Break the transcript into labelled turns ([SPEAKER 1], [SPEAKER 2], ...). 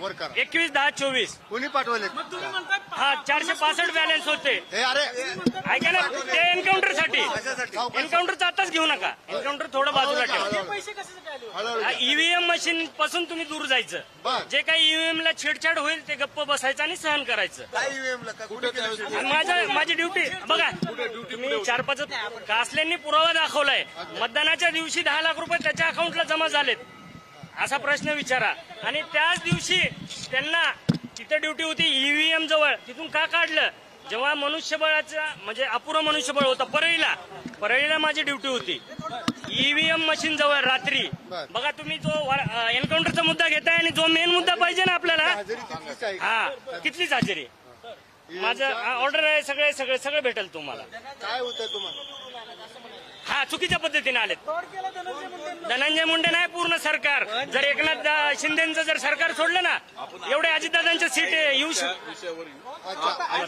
[SPEAKER 1] वर करा.
[SPEAKER 2] 21/10/24.
[SPEAKER 1] कोणी पाठवले?
[SPEAKER 2] हा 465 बॅलन्स होते.
[SPEAKER 1] हे अरे
[SPEAKER 2] ऐका ना, ते एन्काउंटर साठी. एन्काउंटरचा आताच घेऊ नका. एन्काउंटर थोडं बाजूला ठेवा. ईव्हीएम मशीन पासून तुम्ही दूर जायचं.
[SPEAKER 1] बर.
[SPEAKER 2] जे काही ईव्हीएम ला छेडछाड होईल ते गप्प बसायचं आणि सहन करायचं.
[SPEAKER 1] काय ईव्हीएम ला कुठे केलं?
[SPEAKER 2] आणि माझी ड्युटी बघा. तुम्ही 4-5 कासल्यांनी पुरावा दाखवलाय. मतदानाच्या दिवशी 10 लाख रुपये त्याच्या अकाउंटला जमा झालेत असा प्रश्न विचारा. आणि त्याच दिवशी त्यांना तिथे ड्युटी होती ईव्हीएम जवळ, तिथून का काढलं? जेव्हा मनुष्यबळाचा म्हणजे अपुरं मनुष्यबळ होतं परळीला माझी ड्युटी होती. ईव्हीएम मशीन जवळ रात्री. बघा तुम्ही जो एन्काउंटरचा मुद्दा घेताय आणि जो मेन मुद्दा पाहिजे ना आपल्याला, हा कितलीच हजेरी. माझं ऑर्डर आहे. सगळे भेटेल तुम्हाला.
[SPEAKER 1] काय होतं तुम्हाला?
[SPEAKER 2] हा चुकीच्या पद्धतीने आलेत. धनंजय मुंडे नाही, पूर्ण सरकार. जर एकनाथ शिंदेचं जर सरकार सोडलं ना, एवढे अजितदादांच्या सीट येऊ शकतात.